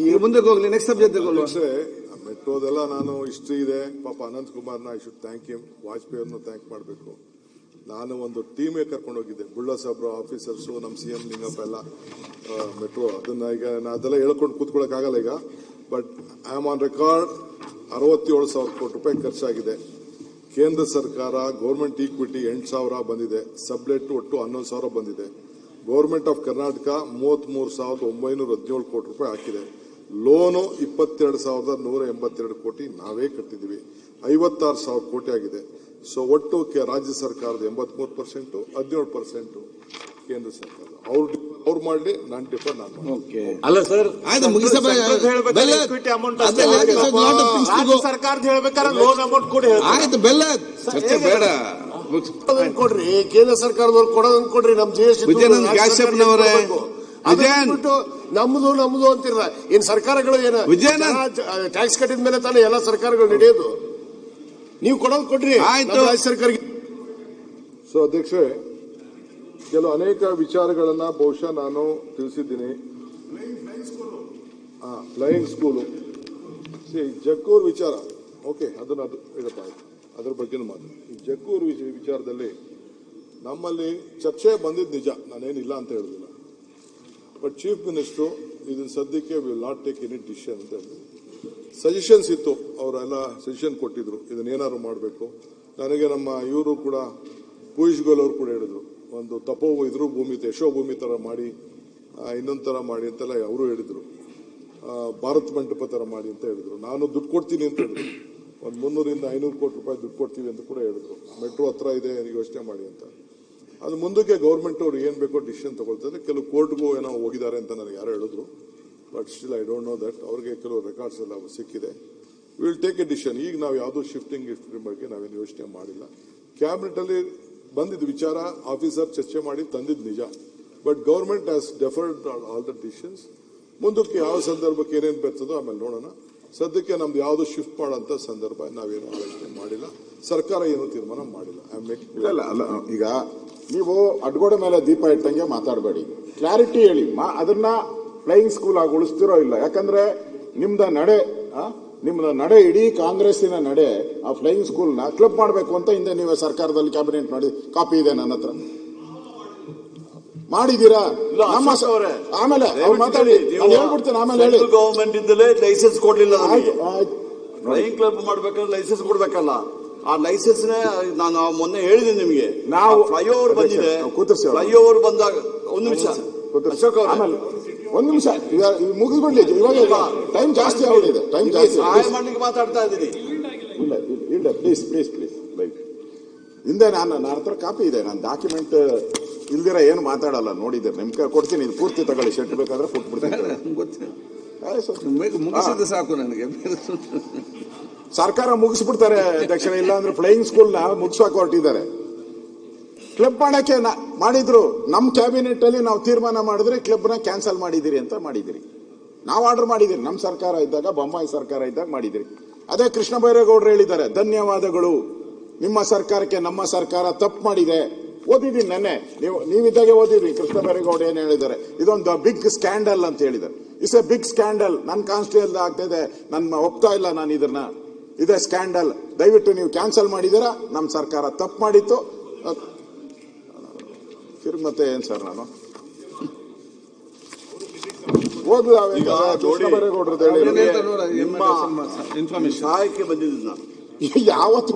ಈಗ ಮುಂದೆ ಹೋಗ್ಲಿ, ನೆಕ್ಸ್ಟ್ ಸಬ್ಜೆಕ್ಟ್ ಮೆಟ್ರೋದೆಲ್ಲ ನಾನು ಹಿಸ್ಟ್ರಿ ಇದೆ. ಪಾಪ ಅನಂತ್ ಕುಮಾರ್ನ I should thank him. Vajpayee ಅವ್ರನ್ನ ಥ್ಯಾಂಕ್ ಮಾಡಬೇಕು. ನಾನು ಒಂದು ಟೀಮೇ ಕರ್ಕೊಂಡು ಹೋಗಿದ್ದೆ, ಬುಳ್ಳ ಸಾಬ್ರು, ಆಫೀಸರ್ಸು, ನಮ್ಮ CM ಲಿಂಗಪ್ಪ ಎಲ್ಲ ಮೆಟ್ರೋ. ಅದನ್ನ ಈಗ ನಾ ಅದೆಲ್ಲ ಹೇಳ್ಕೊಂಡು ಕೂತ್ಕೊಳ್ಳೋಕ್ಕಾಗಲ್ಲ ಈಗ. But I am on record, 67,000 ಕೋಟಿ ರೂಪಾಯಿ ಖರ್ಚಾಗಿದೆ. ಕೇಂದ್ರ ಸರ್ಕಾರ ಗೌರ್ಮೆಂಟ್ ಈಕ್ವಿಟಿ 8,000 ಬಂದಿದೆ, ಸಬ್ಲೆಟ್ ಒಟ್ಟು 11,000 ಬಂದಿದೆ. ಗೌರ್ಮೆಂಟ್ ಆಫ್ ಕರ್ನಾಟಕ 33,917 ಕೋಟಿ ರೂಪಾಯಿ ಹಾಕಿದೆ. ಲೋನು 22,182 ಕೋಟಿ ನಾವೇ ಕಟ್ಟಿದ್ದೀವಿ. 56,000 ಕೋಟಿ ಆಗಿದೆ. ಸೊ ಒಟ್ಟು ರಾಜ್ಯ ಸರ್ಕಾರದ 83%, 17% ಕೇಂದ್ರ ಸರ್ಕಾರ. ಅವ್ರು ಮಾಡಲಿ, ನಾನು ಡಿಫರ್ ನಾನು. ಅಲ್ಲ ಸರ್, ಸರ್ಕಾರದ ಹೇಳ್ಬೇಕಾದ್ರೆ ಲೋನ್ ಅಮೌಂಟ್ ಕೊಡಿ. ಆಯ್ತು, ಬೆಲ್ಲ ಬೇಡ ಕೊಡ್ರಿ, ಕೇಂದ್ರ ಸರ್ಕಾರದವ್ರು ಕೊಡೋದನ್ನ ಕೊಡ್ರಿ. ನಮ್ GST ನಮ್ದು ಅಂತಿರ. ಏನ್ ಸರ್ಕಾರಗಳು ಏನ ಟ್ಯಾಕ್ಸ್ ಕಟ್ಟಿದ ಮೇಲೆ ತಾನೇ ಎಲ್ಲ ಸರ್ಕಾರಗಳು ನಡೆಯೋದು. ನೀವು ಕೊಡೋದು ಕೊಡ್ರಿ ರಾಜ್ಯ ಸರ್ಕಾರಕ್ಕೆ. ಸೊ ಅಧ್ಯಕ್ಷೆ, ಕೆಲವು ಅನೇಕ ವಿಚಾರಗಳನ್ನ ಬಹುಶಃ ನಾನು ತಿಳಿಸಿದ್ದೀನಿ. ಫ್ಲೈಯಿಂಗ್ ಸ್ಕೂಲು, ಜಕ್ಕೂರ್ ವಿಚಾರ, ಓಕೆ, ಅದನ್ನ ಇಡಪ್ಪ, ಅದ್ರ ಬಗ್ಗೆ ಮಾತು. ಈ ಜಕ್ಕೂರ್ ವಿಚಾರದಲ್ಲಿ ನಮ್ಮಲ್ಲಿ ಚರ್ಚೆ ಬಂದಿದ್ದು ನಿಜ, ನಾನೇನಿಲ್ಲ ಅಂತ ಹೇಳುದಿಲ್ಲ. ಬಟ್ ಚೀಫ್ ಮಿನಿಸ್ಟರ್ ಇದನ್ನ ಸದ್ಯಕ್ಕೆ will not take any decision ಅಂತ ಹೇಳಿದ್ರು. ಸಜೆಷನ್ಸ್ ಇತ್ತು, ಅವರೆಲ್ಲ ಸಜೆಷನ್ ಕೊಟ್ಟಿದ್ರು, ಇದನ್ನೇನಾದ್ರು ಮಾಡಬೇಕು. ನನಗೆ ನಮ್ಮ ಇವರು ಕೂಡ, ಪೀಯೂಷ್ ಗೋಯಲ್ ಅವರು ಕೂಡ ಹೇಳಿದ್ರು, ಒಂದು ಇದ್ರ ಭೂಮಿ, ಯಶೋ ಭೂಮಿ ತರ ಮಾಡಿ, ಇನ್ನೊಂದು ತರ ಮಾಡಿ ಅಂತೆಲ್ಲ ಅವರು ಹೇಳಿದ್ರು. ಭಾರತ್ ಮಂಟಪ ತರ ಮಾಡಿ ಅಂತ ಹೇಳಿದ್ರು. ನಾನು ದುಡ್ಡು ಕೊಡ್ತೀನಿ ಅಂತ ಹೇಳಿದ್ರು, ಒಂದು 300-500 ಕೋಟಿ ರೂಪಾಯಿ ದುಡ್ಡು ಕೊಡ್ತೀವಿ ಅಂತ ಕೂಡ ಹೇಳಿದ್ರು. ಮೆಟ್ರೋ ಹತ್ರ ಇದೆ, ಯೋಚನೆ ಮಾಡಿ ಅಂತ. ಅದು ಮುಂದಕ್ಕೆ ಗೌರ್ಮೆಂಟ್ ಅವ್ರು ಏನ್ ಬೇಕೋ ಡಿಸಿಷನ್ ತಗೊಳ್ತಾರೆ. ಕೆಲವು ಕೋರ್ಟ್ಗೂ ಏನೋ ಹೋಗಿದ್ದಾರೆ ಅಂತ ನನಗೆ ಯಾರೋ ಹೇಳಿದ್ರು. But still I don't know that. ಅವ್ರಿಗೆ ಕೆಲವು ರೆಕಾರ್ಡ್ಸ್ ಎಲ್ಲ ಸಿಕ್ಕಿದೆ. Will take A decision. ಈಗ ನಾವು ಯಾವುದೋ ಶಿಫ್ಟಿಂಗ್ ಬಗ್ಗೆ ನಾವೇನು ಯೋಚನೆ ಮಾಡಿಲ್ಲ. ಕ್ಯಾಬಿನೆಟ್ ಅಲ್ಲಿ ಬಂದಿದ್ದ ವಿಚಾರ ಆಫೀಸರ್ ಚರ್ಚೆ ಮಾಡಿ ತಂದಿದ್ದು ನಿಜ. But government has deferred all the decisions. ಮುಂದಕ್ಕೆ ಯಾವ ಸಂದರ್ಭಕ್ಕೆ ಏನೇನು ಬರ್ತದೋ ಆಮೇಲೆ ನೋಡೋಣ. ಸದ್ಯಕ್ಕೆ ನಮ್ದು ಯಾವ್ದು ಶಿಫ್ಟ್ ಮಾಡೋಂಥ ಸಂದರ್ಭ ನಾವೇನು ಆಲೋಚನೆ ಮಾಡಿಲ್ಲ. ಸರ್ಕಾರ ಏನು ತೀರ್ಮಾನ ಮಾಡಿಲ್ಲ. ಅಲ್ಲ, ಈಗ ನೀವು ಅಡ್ಗೋಡೆ ಮೇಲೆ ದೀಪ ಇಟ್ಟಂಗೆ ಮಾತಾಡಬೇಡಿ, ಕ್ಲಾರಿಟಿ ಹೇಳಿ. ಅದನ್ನ ಫ್ಲೈಯಿಂಗ್ ಸ್ಕೂಲ್ ಆಗಿ ಉಳಿಸ್ತಿರೋ ಇಲ್ಲ. ಯಾಕಂದ್ರೆ ನಿಮ್ದ ನಡೆ ಇಡೀ ಕಾಂಗ್ರೆಸ್ಸಿನ ನಡೆ ಆ ಫ್ಲೈಯಿಂಗ್ ಸ್ಕೂಲ್ ನ ಕ್ಲಬ್ ಮಾಡಬೇಕು ಅಂತ ಹಿಂದೆ ನೀವು ಸರ್ಕಾರದಲ್ಲಿ ಕ್ಯಾಬಿನೆಟ್ ಮಾಡಿ ಕಾಪಿ ಇದೆ ನನ್ನ ಹತ್ರ. ಮಾಡಿದೀರಾ? ಆಮೇಲೆ ಮಾತಾಡಿ, ಹೇಳ್ಬಿಡ್ತೇನೆ. ಆಮೇಲೆ ಹೇಳಿ. ಗವರ್ಮೆಂಟ್ ಇಂದಲೇ ಲೈಸೆನ್ಸ್ ಕೊಡ್ಲಿಲ್ಲ. ಫ್ಲೈಯಿಂಗ್ ಕ್ಲಬ್ ಮಾಡ್ಬೇಕಾದ್ರೆ ಲೈಸೆನ್ಸ್ ಕೊಡ್ಬೇಕಲ್ಲ. ಆ ಲೈಸೆನ್ಸ್ ನಾನು ಮೊನ್ನೆ ಹೇಳಿದ್ದೀನಿ ನಿಮಗೆ. ನಾವು ಫ್ಲೈಓವರ್ ಬಂದಿದೆ, ಫ್ಲೈಓವರ್ ಬಂದಾಗ ಒಂದು ನಿಮಿಷ ಅಶೋಕ್ ಅವರು, ಒಂದು ನಿಮಿಷ ಮುಗಿಸ್ಬಿಡ್ಲಿ. ಇವಾಗ ಟೈಮ್ ಜಾಸ್ತಿ ಆಗಿದೆ. ಟೈಮ್ ಜಾಸ್ತಿ ಸಹಾಯ ಮಾಡ್ಲಿಕ್ಕೆ ಮಾತಾಡ್ತಾ ಇದ್ದೀನಿ. ಇಲ್ಲ, ಪ್ಲೀಸ್ ಹಿಂದೆ ನನ್ನ ಹತ್ರ ಕಾಪಿ ಇದೆ. ನಾನು ಡಾಕ್ಯುಮೆಂಟ್ ಇಲ್ದಿರ ಏನು ಮಾತಾಡಲ್ಲ, ನೋಡಿದ್ರೆ ನಿಮ್ಗೆ ಕೊಡ್ತೀನಿ. ಇದು ಪೂರ್ತಿ ತಗೊಳ್ಳಿ, ಶೆಟ್ ಬೇಕಾದ್ರೆ ಕೊಟ್ಬಿಡ್ತೀನಿ. ಸಾಕು ನನಗೆ. ಸರ್ಕಾರ ಮುಗಿಸ್ಬಿಡ್ತಾರೆ ಅಧ್ಯಕ್ಷರೇ. ಇಲ್ಲ ಅಂದ್ರೆ ಫ್ಲೈಯಿಂಗ್ ಸ್ಕೂಲ್ ನ ಮುಗಿಸೋಕೆ ಹೊರಟಿದ್ದಾರೆ. ಕ್ಲಬ್ ಮಾಡಕ್ಕೆ ಮಾಡಿದ್ರು. ನಮ್ಮ ಕ್ಯಾಬಿನೆಟ್ ಅಲ್ಲಿ ನಾವು ತೀರ್ಮಾನ ಮಾಡಿದ್ರೆ ಕ್ಲಬ್ ನ ಕ್ಯಾನ್ಸಲ್ ಮಾಡಿದಿರಿ ಅಂತ ಮಾಡಿದಿರಿ. ನಾವು ಆರ್ಡರ್ ಮಾಡಿದಿರಿ. ನಮ್ಮ ಸರ್ಕಾರ ಇದ್ದಾಗ, ಬೊಮ್ಮಾಯಿ ಸರ್ಕಾರ ಇದ್ದಾಗ ಮಾಡಿದಿರಿ. ಅದೇ ಕೃಷ್ಣ ಬೈರೇಗೌಡರು ಹೇಳಿದ್ದಾರೆ, ಧನ್ಯವಾದಗಳು, ನಿಮ್ಮ ಸರ್ಕಾರಕ್ಕೆ ನಮ್ಮ ಸರ್ಕಾರ ತಪ್ಪು ಮಾಡಿದೆ. ಓದಿದ್ದೀನಿ ನೆನ್ನೆ, ನೀವಿದ್ದಾಗೆ ಓದಿದ್ರಿ. ಕೃಷ್ಣ ಬೈರೇಗೌಡ ಏನ್ ಹೇಳಿದ್ದಾರೆ, ಇದೊಂದು ಬಿಗ್ ಸ್ಕ್ಯಾಂಡಲ್ ಅಂತ ಹೇಳಿದ್ದಾರೆ. It's a big scandal. ನನ್ನ ಕಾನ್ಸ್ಟಿಟ್ಯೂಷನ್ ಆಗ್ತಿದೆ, ನನ್ನ ಒಪ್ತಾ ಇಲ್ಲ ನಾನು ಇದನ್ನ. ಇದೇ ಸ್ಕ್ಯಾಂಡಲ್. ದಯವಿಟ್ಟು ನೀವು ಕ್ಯಾನ್ಸಲ್ ಮಾಡಿದ್ದೀರಾ. ನಮ್ಮ ಸರ್ಕಾರ ತಪ್ಪು ಮಾಡಿತ್ತು. ಮತ್ತೆ ಏನ್ ಸರ್, ನಾನು ನಿಮ್ಮ ಸಹಾಯಕ್ಕೆ ಬಂದಿದ್ದೀನಿ ನಾನು. ಯಾವತ್ತು